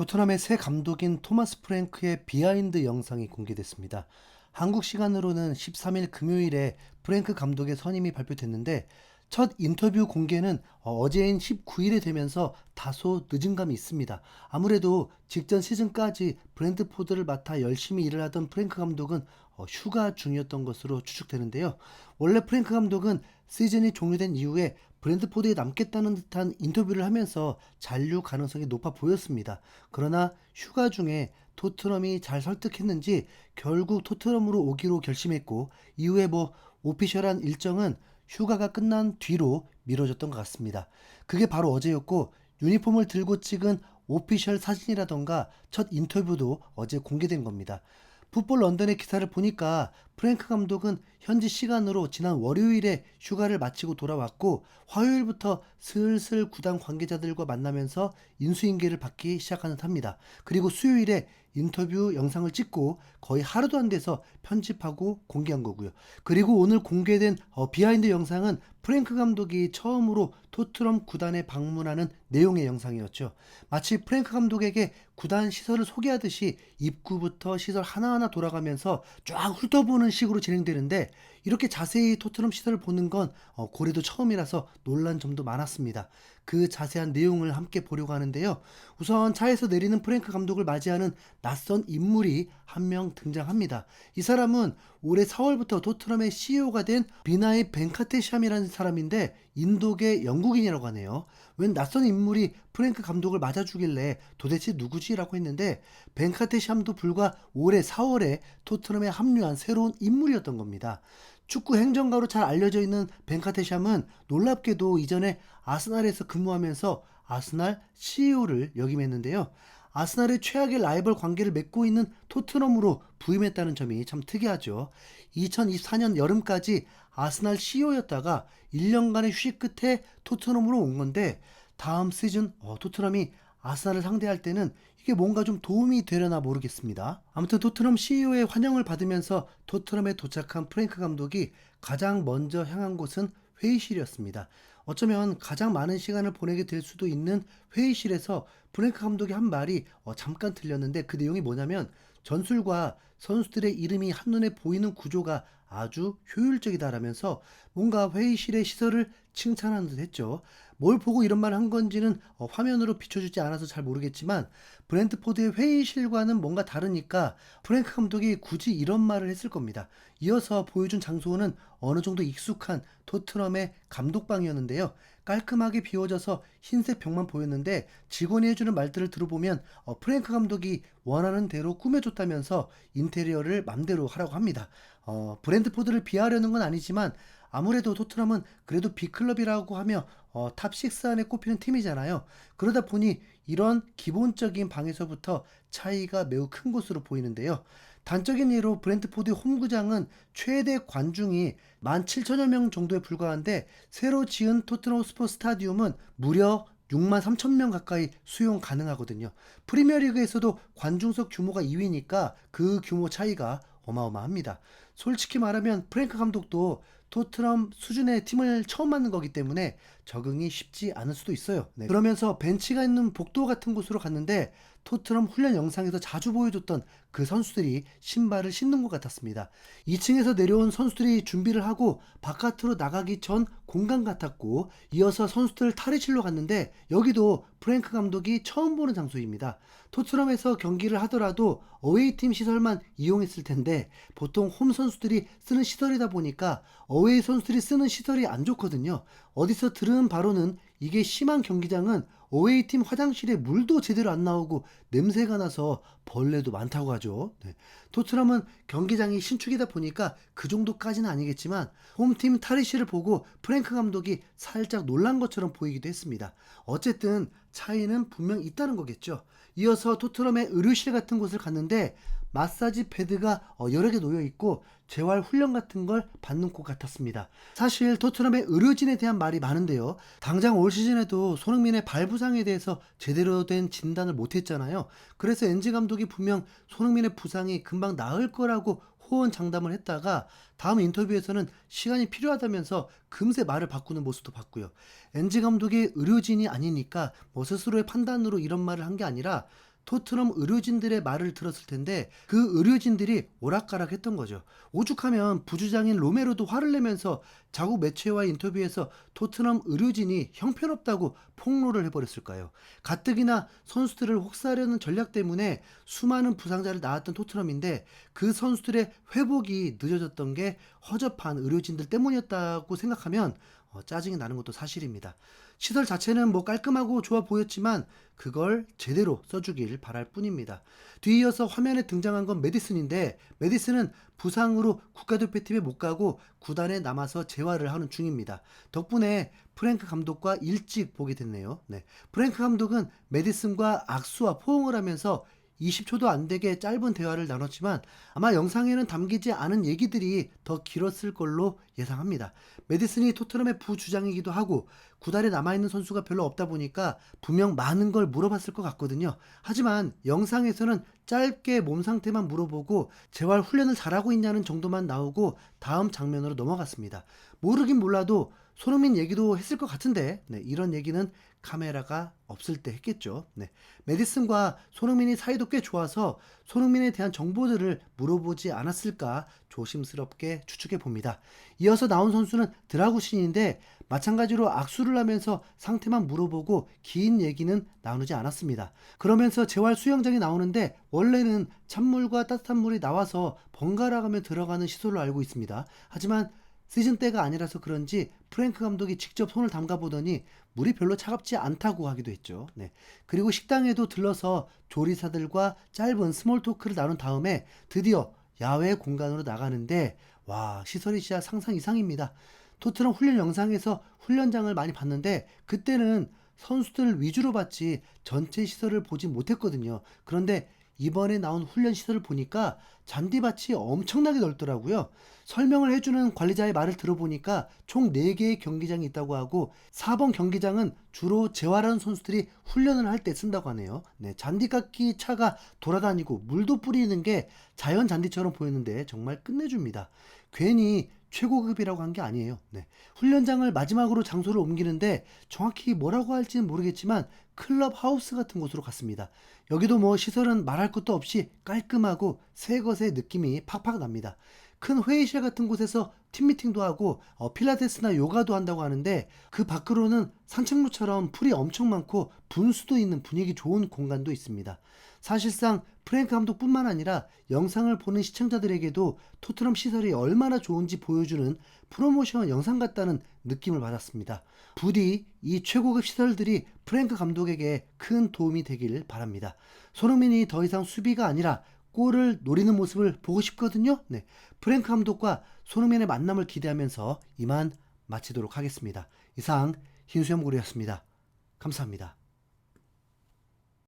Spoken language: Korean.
토트넘의 새 감독인 토마스 프랭크의 비하인드 영상이 공개됐습니다. 한국 시간으로는 13일 금요일에 프랭크 감독의 선임이 발표됐는데 첫 인터뷰 공개는 어제인 19일에 되면서 다소 늦은 감이 있습니다. 아무래도 직전 시즌까지 브랜트포드를 맡아 열심히 일을 하던 프랭크 감독은 휴가 중이었던 것으로 추측되는데요. 원래 프랭크 감독은 시즌이 종료된 이후에 브랜트포드에 남겠다는 듯한 인터뷰를 하면서 잔류 가능성이 높아 보였습니다. 그러나 휴가 중에 토트넘이 잘 설득했는지 결국 토트넘으로 오기로 결심했고 이후에 오피셜한 일정은 휴가가 끝난 뒤로 미뤄졌던 것 같습니다. 그게 바로 어제였고 유니폼을 들고 찍은 오피셜 사진이라던가 첫 인터뷰도 어제 공개된 겁니다. 풋볼 런던의 기사를 보니까 프랭크 감독은 현지 시간으로 지난 월요일에 휴가를 마치고 돌아왔고 화요일부터 슬슬 구단 관계자들과 만나면서 인수인계를 받기 시작하는 듯합니다. 그리고 수요일에 인터뷰 영상을 찍고 거의 하루도 안 돼서 편집하고 공개한 거고요. 그리고 오늘 공개된 비하인드 영상은 프랭크 감독이 처음으로 토트넘 구단에 방문하는 내용의 영상이었죠. 마치 프랭크 감독에게 구단 시설을 소개하듯이 입구부터 시설 하나하나 돌아가면서 쫙 훑어보는 식으로 진행되는데 이렇게 자세히 토트넘 시설을 보는 건 고래도 처음이라서 놀란 점도 많았습니다. 그 자세한 내용을 함께 보려고 하는데요. 우선 차에서 내리는 프랭크 감독을 맞이하는 낯선 인물이 한 명 등장합니다. 이 사람은 올해 4월부터 토트넘의 CEO가 된 비나이 벤카테샴이라는 사람인데 인도계 영국인이라고 하네요. 웬 낯선 인물이 프랭크 감독을 맞아주길래 도대체 누구지라고 했는데 벤카테샴도 불과 올해 4월에 토트넘에 합류한 새로운 인물이었던 겁니다. 축구 행정가로 잘 알려져 있는 벤카테샴은 놀랍게도 이전에 아스날에서 근무하면서 아스날 CEO를 역임했는데요. 아스날의 최악의 라이벌 관계를 맺고 있는 토트넘으로 부임했다는 점이 참 특이하죠. 2024년 여름까지 아스날 CEO였다가 1년간의 휴식 끝에 토트넘으로 온 건데 다음 시즌 토트넘이 아스날을 상대할 때는 이게 뭔가 좀 도움이 되려나 모르겠습니다. 아무튼 토트넘 CEO의 환영을 받으면서 토트넘에 도착한 프랭크 감독이 가장 먼저 향한 곳은 회의실이었습니다. 어쩌면 가장 많은 시간을 보내게 될 수도 있는 회의실에서 프랭크 감독이 한 말이 잠깐 들렸는데 그 내용이 뭐냐면 전술과 선수들의 이름이 한눈에 보이는 구조가 아주 효율적이다라면서 뭔가 회의실의 시설을 칭찬하는 듯 했죠. 뭘 보고 이런 말 한 건지는 화면으로 비춰주지 않아서 잘 모르겠지만 브랜트포드의 회의실과는 뭔가 다르니까 프랭크 감독이 굳이 이런 말을 했을 겁니다. 이어서 보여준 장소는 어느 정도 익숙한 토트넘의 감독방이었는데요. 깔끔하게 비워져서 흰색 벽만 보였는데 직원이 해주는 말들을 들어보면 프랭크 감독이 원하는 대로 꾸며줬다면서 인테리어를 맘대로 하라고 합니다. 브랜트포드를 비하하려는 건 아니지만 아무래도 토트넘은 그래도 빅클럽이라고 하며 탑6 안에 꼽히는 팀이잖아요. 그러다 보니 이런 기본적인 방에서부터 차이가 매우 큰 것으로 보이는데요. 단적인 예로 브랜트포드 홈구장은 최대 관중이 17,000여 명 정도에 불과한데 새로 지은 토트넘 스포 스타디움은 무려 6만 3천 명 가까이 수용 가능하거든요. 프리미어리그에서도 관중석 규모가 2위니까 그 규모 차이가 어마어마합니다. 솔직히 말하면 프랭크 감독도 토트넘 수준의 팀을 처음 만난 거기 때문에 적응이 쉽지 않을 수도 있어요. 네. 그러면서 벤치가 있는 복도 같은 곳으로 갔는데 토트넘 훈련 영상에서 자주 보여줬던 그 선수들이 신발을 신는 것 같았습니다. 2층에서 내려온 선수들이 준비를 하고 바깥으로 나가기 전 공간 같았고 이어서 선수들 탈의실로 갔는데 여기도 프랭크 감독이 처음 보는 장소입니다. 토트넘에서 경기를 하더라도 어웨이팀 시설만 이용했을 텐데 보통 홈 선수들이 쓰는 시설이다 보니까 어웨이 선수들이 쓰는 시설이 안 좋거든요. 어디서 들은 바로는 이게 심한 경기장은 어웨이팀 화장실에 물도 제대로 안 나오고 냄새가 나서 벌레도 많다고 하죠. 네. 토트넘은 경기장이 신축이다 보니까 그 정도까지는 아니겠지만 홈팀 탈의실을 보고 프랭크 감독이 살짝 놀란 것처럼 보이기도 했습니다. 어쨌든 차이는 분명 있다는 거겠죠. 이어서 토트넘의 의료실 같은 곳을 갔는데 마사지 패드가 여러 개 놓여 있고 재활 훈련 같은 걸 받는 곳 같았습니다. 사실 토트넘의 의료진에 대한 말이 많은데요. 당장 올 시즌에도 손흥민의 발 부상에 대해서 제대로 된 진단을 못 했잖아요. 그래서 엔지 감독이 분명 손흥민의 부상이 금방 나을 거라고 호언장담을 했다가 다음 인터뷰에서는 시간이 필요하다면서 금세 말을 바꾸는 모습도 봤고요. 엔지 감독이 의료진이 아니니까 스스로의 판단으로 이런 말을 한 게 아니라 토트넘 의료진들의 말을 들었을 텐데 그 의료진들이 오락가락했던 거죠. 오죽하면 부주장인 로메로도 화를 내면서 자국 매체와의 인터뷰에서 토트넘 의료진이 형편없다고 폭로를 해버렸을까요? 가뜩이나 선수들을 혹사하려는 전략 때문에 수많은 부상자를 낳았던 토트넘인데 그 선수들의 회복이 늦어졌던 게 허접한 의료진들 때문이었다고 생각하면 짜증이 나는 것도 사실입니다. 시설 자체는 뭐 깔끔하고 좋아 보였지만 그걸 제대로 써주길 바랄 뿐입니다. 뒤이어서 화면에 등장한 건 메디슨인데 메디슨은 부상으로 국가대표팀에 못 가고 구단에 남아서 재활을 하는 중입니다. 덕분에 프랭크 감독과 일찍 보게 됐네요. 네. 프랭크 감독은 메디슨과 악수와 포옹을 하면서 20초도 안 되게 짧은 대화를 나눴지만 아마 영상에는 담기지 않은 얘기들이 더 길었을 걸로 예상합니다. 메디슨이 토트넘의 부주장이기도 하고 구단에 남아있는 선수가 별로 없다 보니까 분명 많은 걸 물어봤을 것 같거든요. 하지만 영상에서는 짧게 몸 상태만 물어보고 재활 훈련을 잘하고 있냐는 정도만 나오고 다음 장면으로 넘어갔습니다. 모르긴 몰라도 손흥민 얘기도 했을 것 같은데 이런 얘기는 카메라가 없을 때 했겠죠. 메디슨과 손흥민이 사이도 꽤 좋아서 손흥민에 대한 정보들을 물어보지 않았을까 조심스럽게 추측해 봅니다. 이어서 나온 선수는 드라구신인데 마찬가지로 악수를 하면서 상태만 물어보고 긴 얘기는 나누지 않았습니다. 그러면서 재활 수영장이 나오는데 원래는 찬물과 따뜻한 물이 나와서 번갈아 가며 들어가는 시설로 알고 있습니다. 하지만 시즌 때가 아니라서 그런지 프랭크 감독이 직접 손을 담가 보더니 물이 별로 차갑지 않다고 하기도 했죠. 그리고 식당에도 들러서 조리사들과 짧은 스몰 토크를 나눈 다음에 드디어 야외 공간으로 나가는데 와, 시설이 진짜 상상 이상입니다. 토트넘 훈련 영상에서 훈련장을 많이 봤는데 그때는 선수들 위주로 봤지 전체 시설을 보지 못했거든요. 그런데 이번에 나온 훈련 시설을 보니까 잔디밭이 엄청나게 넓더라고요. 설명을 해주는 관리자의 말을 들어보니까 총 4개의 경기장이 있다고 하고 4번 경기장은 주로 재활하는 선수들이 훈련을 할 때 쓴다고 하네요. 잔디깎기 차가 돌아다니고 물도 뿌리는 게 자연 잔디처럼 보였는데 정말 끝내줍니다. 괜히 최고급이라고 한 게 아니에요. 훈련장을 마지막으로 장소를 옮기는데 정확히 뭐라고 할지는 모르겠지만 클럽 하우스 같은 곳으로 갔습니다. 여기도 뭐 시설은 말할 것도 없이 깔끔하고 새 것의 느낌이 팍팍 납니다. 큰 회의실 같은 곳에서 팀미팅도 하고 필라테스나 요가도 한다고 하는데 그 밖으로는 산책로처럼 풀이 엄청 많고 분수도 있는 분위기 좋은 공간도 있습니다. 사실상 프랭크 감독뿐만 아니라 영상을 보는 시청자들에게도 토트넘 시설이 얼마나 좋은지 보여주는 프로모션 영상 같다는 느낌을 받았습니다. 부디 이 최고급 시설들이 프랭크 감독에게 큰 도움이 되길 바랍니다. 손흥민이 더 이상 수비가 아니라 골을 노리는 모습을 보고 싶거든요. 프랭크 감독과 손흥민의 만남을 기대하면서 이만 마치도록 하겠습니다. 이상 흰수염고리였습니다. 감사합니다.